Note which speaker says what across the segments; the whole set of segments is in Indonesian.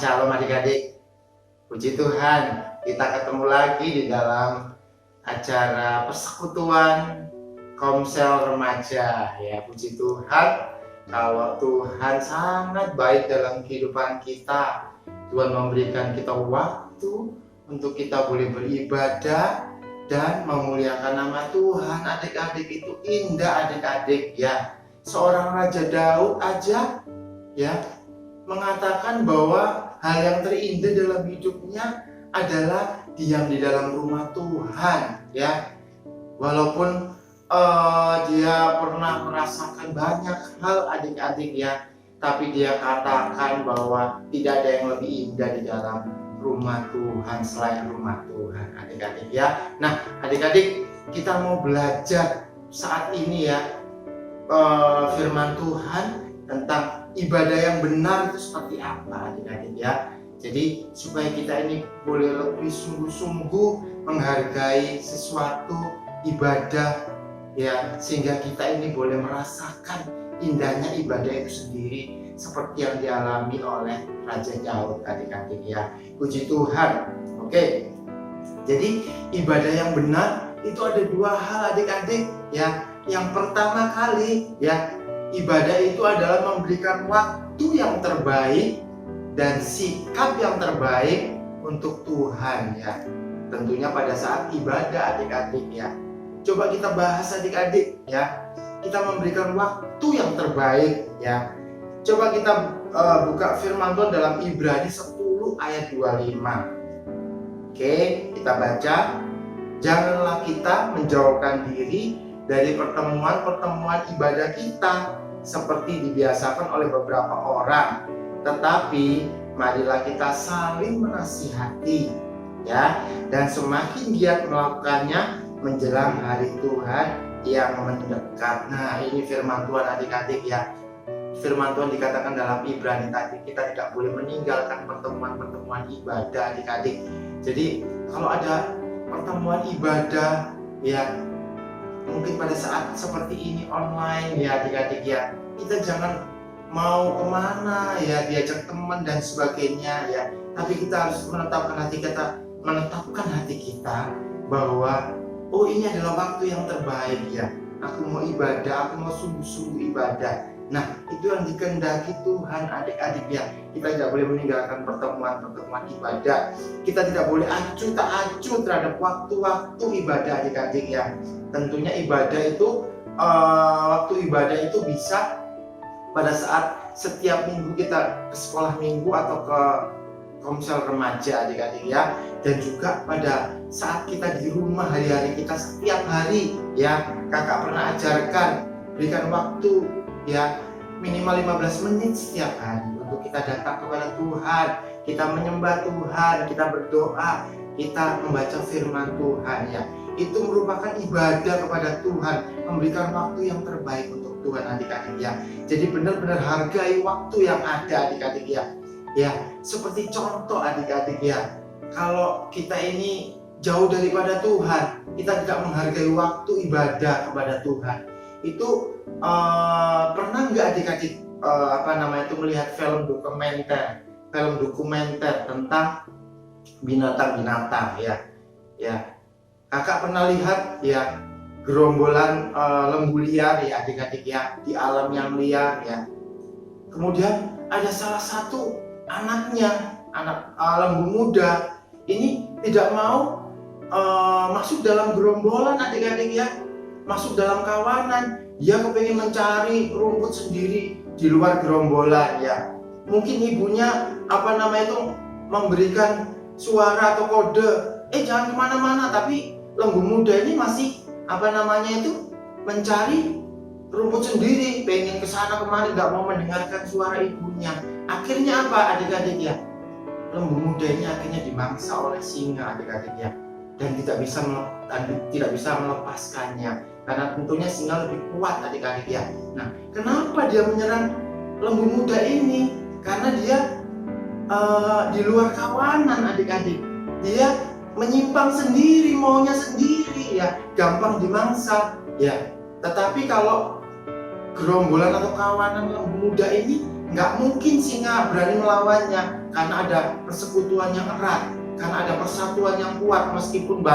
Speaker 1: Shalom adik-adik. Puji Tuhan, kita ketemu lagi di dalam acara persekutuan Komsel Remaja. Ya, puji Tuhan, kalau Tuhan sangat baik dalam kehidupan kita. Tuhan memberikan kita waktu untuk kita boleh beribadah dan memuliakan nama Tuhan. Adik-adik, itu indah adik-adik ya. Seorang Raja Daud aja ya mengatakan bahwa hal yang terindah dalam hidupnya adalah diam di dalam rumah Tuhan ya. Walaupun dia pernah merasakan banyak hal adik-adik ya, tapi dia katakan bahwa tidak ada yang lebih indah di dalam rumah Tuhan selain rumah Tuhan adik-adik ya. Nah adik-adik, kita mau belajar saat ini ya firman Tuhan tentang ibadah yang benar itu seperti apa adik-adik ya. Jadi supaya kita ini boleh lebih sungguh-sungguh menghargai sesuatu ibadah ya, sehingga kita ini boleh merasakan indahnya ibadah itu sendiri seperti yang dialami oleh Raja Daud adik-adik ya. Puji Tuhan. Oke. Jadi ibadah yang benar itu ada dua hal adik-adik ya. Yang pertama kali ya, ibadah itu adalah memberikan waktu yang terbaik dan sikap yang terbaik untuk Tuhan ya. Tentunya pada saat ibadah adik-adik ya. Coba kita bahas adik-adik ya. Kita memberikan waktu yang terbaik ya. Coba kita buka firman Tuhan dalam Ibrani 10 ayat 25. Oke, kita baca. Janganlah kita menjauhkan diri dari pertemuan-pertemuan ibadah kita seperti dibiasakan oleh beberapa orang, tetapi marilah kita saling menasihati ya, dan semakin giat melakukannya menjelang hari Tuhan yang mendekat. Nah, ini firman Tuhan adik-adik ya. Firman Tuhan dikatakan dalam Ibrani tadi, kita tidak boleh meninggalkan pertemuan-pertemuan ibadah adik-adik. Jadi kalau ada pertemuan ibadah ya, mungkin pada saat seperti ini online ya adik-adik ya, kita jangan mau kemana ya, diajak teman dan sebagainya ya, tapi kita harus menetapkan hati kita bahwa oh ini adalah waktu yang terbaik ya, aku mau ibadah, aku mau sungguh-sungguh ibadah. Nah itu yang dikehendaki Tuhan adik-adik ya. Kita tidak boleh meninggalkan pertemuan-pertemuan ibadah. Kita tidak boleh acuh tak acuh terhadap waktu-waktu ibadah adik-adik ya. Tentunya ibadah itu waktu ibadah itu bisa pada saat setiap minggu kita ke sekolah minggu atau ke komsel remaja adik-adik ya, dan juga pada saat kita di rumah hari-hari kita setiap hari ya. Kakak pernah ajarkan, berikan waktu ya minimal 15 menit setiap hari untuk kita datang kepada Tuhan, kita menyembah Tuhan, kita berdoa, kita membaca firman Tuhan ya. Itu merupakan ibadah kepada Tuhan, memberikan waktu yang terbaik untuk Tuhan adik-adik ya. Jadi benar-benar hargai waktu yang ada adik-adik ya. Ya, seperti contoh adik-adik ya, kalau kita ini jauh daripada Tuhan, kita tidak menghargai waktu ibadah kepada Tuhan. Itu pernah nggak adik-adik melihat film dokumenter tentang binatang-binatang ya. Ya, kakak pernah lihat ya gerombolan lembu liar ya adik-adik ya, di alam yang liar ya. Kemudian ada salah satu anak lembu muda ini tidak mau masuk dalam gerombolan adik-adik ya, masuk dalam kawanan. Dia kepengen mencari rumput sendiri di luar gerombolan ya. Mungkin ibunya memberikan suara atau kode, jangan kemana-mana, tapi lembu muda ini masih mencari rumput sendiri, pengen kesana kemari, nggak mau mendengarkan suara ibunya. Akhirnya apa adik-adik ya? Lembu muda ini akhirnya dimangsa oleh singa adik-adik ya, dan tidak bisa melepaskannya. Karena tentunya singa lebih kuat adik-adik ya. Nah, kenapa dia menyerang lembu muda ini? Karena dia di luar kawanan adik-adik. Dia menyimpang sendiri, maunya sendiri ya, gampang dimangsa ya. Tetapi kalau gerombolan atau kawanan lembu muda ini Nggak mungkin singa berani melawannya karena ada persekutuan yang erat, karena ada persatuan yang kuat. Meskipun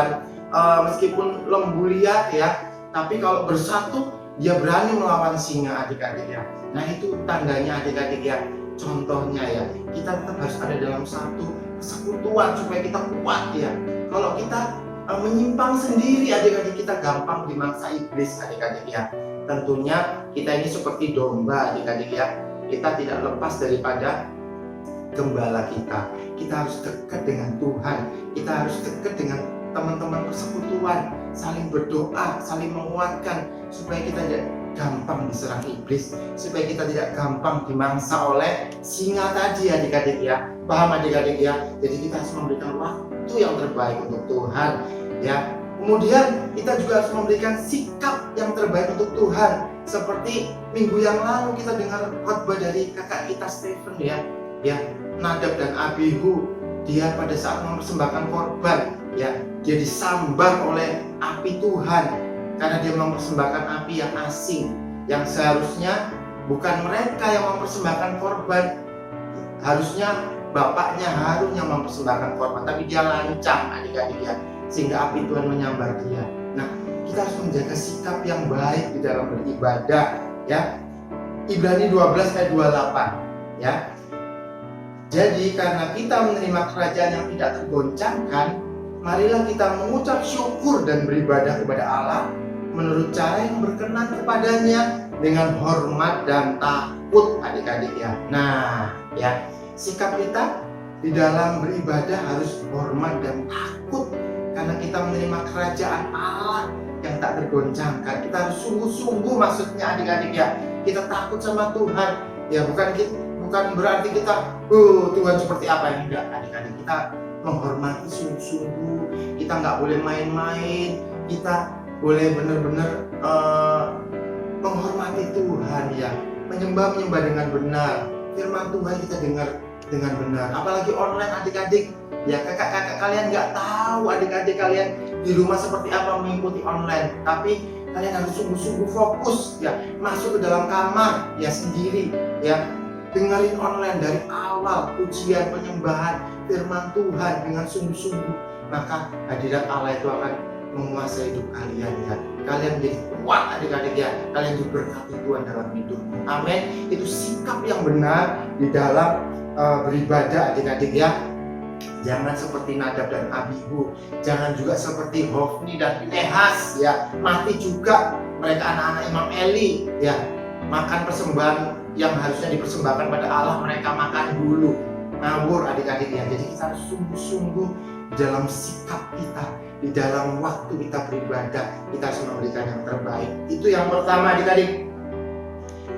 Speaker 1: lembu liar ya, tapi kalau bersatu dia berani melawan singa, adik-adik ya. Nah itu tandanya adik-adik ya, contohnya ya, kita tetap harus ada dalam satu persekutuan supaya kita kuat ya. Kalau kita menyimpang sendiri adik-adik, kita gampang dimangsa iblis adik-adik ya. Tentunya kita ini seperti domba adik-adik ya, kita tidak lepas daripada gembala kita. Kita harus dekat dengan Tuhan, kita harus dekat dengan teman-teman persekutuan, saling berdoa, saling menguatkan supaya kita tidak gampang diserang iblis, supaya kita tidak gampang dimangsa oleh singa tadi adik-adik ya. Paham adik-adik ya? Jadi kita harus memberikan waktu yang terbaik untuk Tuhan ya. Kemudian kita juga harus memberikan sikap yang terbaik untuk Tuhan. Seperti minggu yang lalu kita dengar khotbah dari kakak kita Stephen ya, Nadab dan Abihu. Dia pada saat mempersembahkan korban ya, dia disambar oleh api Tuhan karena dia mempersembahkan api yang asing, yang seharusnya bukan mereka yang mempersembahkan korban, harusnya bapaknya Harun yang mempersembahkan korban, tapi dia lancang adik-adik ya, sehingga api Tuhan menyambar dia. Nah, kita harus menjaga sikap yang baik di dalam beribadah ya. Ibrani 12 ayat 28 ya. Jadi karena kita menerima kerajaan yang tidak tergoncangkan, marilah kita mengucap syukur dan beribadah kepada Allah menurut cara yang berkenan kepadanya dengan hormat dan takut adik-adik ya. Nah ya, sikap kita di dalam beribadah harus hormat dan takut karena kita menerima kerajaan Allah yang tak tergoncangkan. Kita harus sungguh-sungguh, maksudnya adik-adik ya, kita takut sama Tuhan ya, bukan berarti kita Tuhan seperti apa, yang enggak adik-adik. Kita menghormati sungguh-sungguh, kita nggak boleh main-main, kita boleh benar-benar menghormati Tuhan ya, menyembah dengan benar, firman Tuhan kita dengar dengan benar. Apalagi online adik-adik ya, kakak-kakak kalian nggak tahu adik-adik kalian di rumah seperti apa mengikuti online, tapi kalian harus sungguh-sungguh fokus ya, masuk ke dalam kamar ya sendiri ya, dengerin online dari awal pujian, penyembahan, firman Tuhan dengan sungguh-sungguh, maka hadirat Allah itu akan menguasai hidup kalian ya. Kalian menjadi kuat adik-adik ya, kalian diberkati Tuhan dalam hidupmu. Amin. Itu sikap yang benar di dalam beribadah adik-adik ya. Jangan seperti Nadab dan Abihu, jangan juga seperti Hofni dan Pinehas ya, mati juga mereka anak-anak Imam Eli ya. Makan persembahan yang harusnya dipersembahkan pada Allah, mereka makan dulu, ngawur adik-adik ya. Jadi kita harus sungguh-sungguh dalam sikap kita, di dalam waktu kita beribadah, kita harus memberikan yang terbaik. Itu yang pertama adik-adik.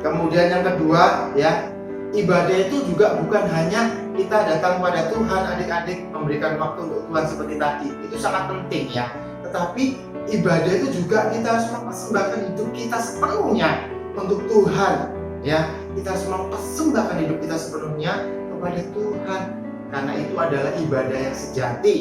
Speaker 1: Kemudian yang kedua ya, ibadah itu juga bukan hanya kita datang pada Tuhan adik-adik, memberikan waktu untuk Tuhan seperti tadi, itu sangat penting ya. Tetapi ibadah itu juga kita harus mempersembahkan hidup kita sepenuhnya untuk Tuhan ya. Kita harus mempersembahkan hidup kita sepenuhnya kepada Tuhan, karena itu adalah ibadah yang sejati.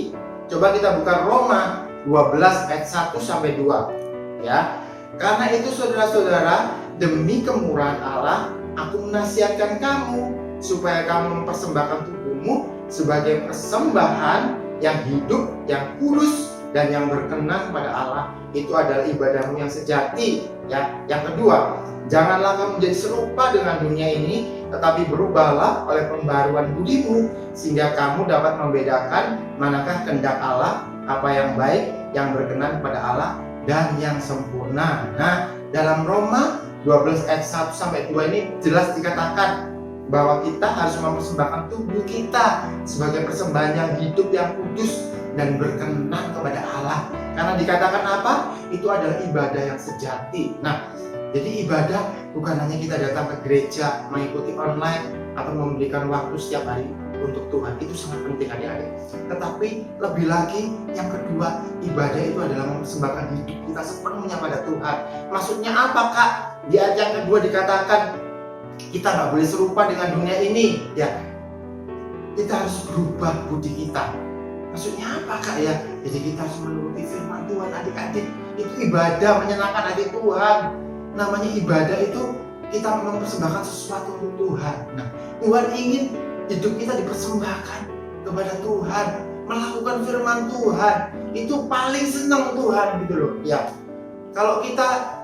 Speaker 1: Coba kita buka Roma 12 ayat 1 sampai 2 ya. Karena itu saudara-saudara, demi kemurahan Allah aku menasihatkan kamu supaya kamu mempersembahkan tubuhmu sebagai persembahan yang hidup, yang kudus, dan yang berkenan pada Allah. Itu adalah ibadahmu yang sejati ya. Yang kedua, janganlah kamu menjadi serupa dengan dunia ini, tetapi berubahlah oleh pembaruan budimu, sehingga kamu dapat membedakan manakah kehendak Allah, apa yang baik, yang berkenan pada Allah, dan yang sempurna. Nah, dalam Roma 12 ayat 1 sampai 2 ini jelas dikatakan bahwa kita harus mempersembahkan tubuh kita sebagai persembahan yang hidup, yang kudus, dan berkenan kepada Allah. Karena dikatakan apa? Itu adalah ibadah yang sejati. Nah, jadi ibadah bukan hanya kita datang ke gereja, mengikuti online, atau memberikan waktu setiap hari untuk Tuhan. Itu sangat penting adik-adik. Tetapi lebih lagi yang kedua, ibadah itu adalah mempersembahkan hidup kita sepenuhnya pada Tuhan. Maksudnya apa Kak? Di ayat yang kedua dikatakan kita nggak boleh serupa dengan dunia ini ya. Kita harus berubah budi kita. Maksudnya apa Kak ya? Jadi kita harus menuruti firman Tuhan adik-adik. Itu ibadah menyenangkan hati Tuhan. Namanya ibadah itu kita mempersembahkan sesuatu untuk Tuhan. Nah, Tuhan ingin hidup kita dipersembahkan kepada Tuhan, melakukan firman Tuhan. Itu paling senang Tuhan gitu loh. Ya, kalau kita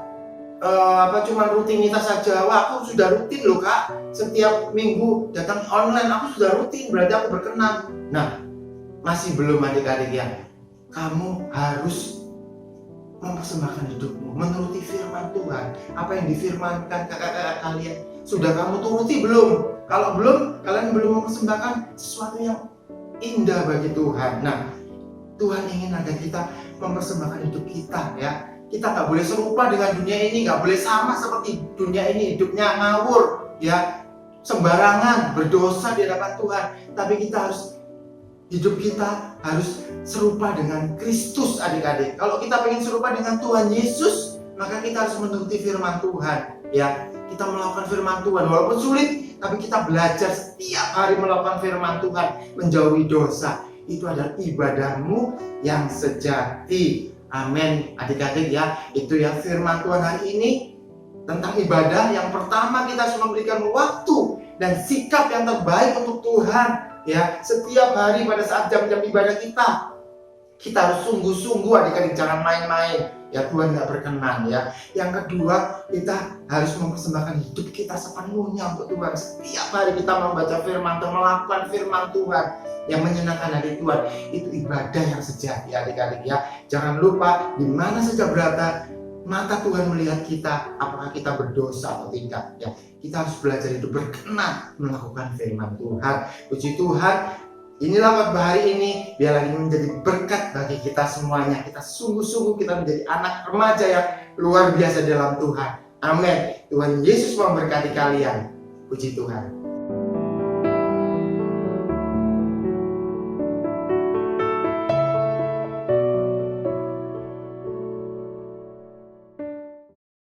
Speaker 1: cuma rutinitas saja, wah aku sudah rutin loh kak, setiap minggu datang online, aku sudah rutin, berarti aku berkenan. Nah, masih belum adik-adik ya. Kamu harus mempersembahkan hidupmu menuruti firman Tuhan. Apa yang difirmankan kakak-kakak kalian sudah kamu turuti belum? Kalau belum, kalian belum mempersembahkan sesuatu yang indah bagi Tuhan. Nah, Tuhan ingin agar kita mempersembahkan hidup kita ya. Kita nggak boleh serupa dengan dunia ini, nggak boleh sama seperti dunia ini, hidupnya ngawur ya, sembarangan, berdosa di hadapan Tuhan. Tapi kita harus, hidup kita harus serupa dengan Kristus adik-adik. Kalau kita ingin serupa dengan Tuhan Yesus, maka kita harus menuruti firman Tuhan ya. Kita melakukan firman Tuhan walaupun sulit, tapi kita belajar setiap hari melakukan firman Tuhan, menjauhi dosa. Itu adalah ibadahmu yang sejati. Amin adik-adik ya. Itu ya firman Tuhan hari ini tentang ibadah. Yang pertama, kita harus memberikan waktu dan sikap yang terbaik untuk Tuhan ya. Setiap hari pada saat jam-jam ibadah kita harus sungguh-sungguh adik-adik, jangan main-main ya, Tuhan gak berkenan ya. Yang kedua, kita harus mempersembahkan hidup kita sepenuhnya untuk Tuhan. Setiap hari kita membaca firman Tuhan, melakukan firman Tuhan yang menyenangkan hati Tuhan. Itu ibadah yang sejati adik-adik ya. Jangan lupa, di mana saja berada mata Tuhan melihat kita, apakah kita berdosa atau tidak ya. Kita harus belajar hidup berkenan melakukan firman Tuhan. Puji Tuhan, inilah khotbah hari ini biarlah ini menjadi berkat bagi kita semuanya. Kita sungguh-sungguh kita menjadi anak remaja yang luar biasa dalam Tuhan. Amin. Tuhan Yesus memberkati kalian. Puji Tuhan.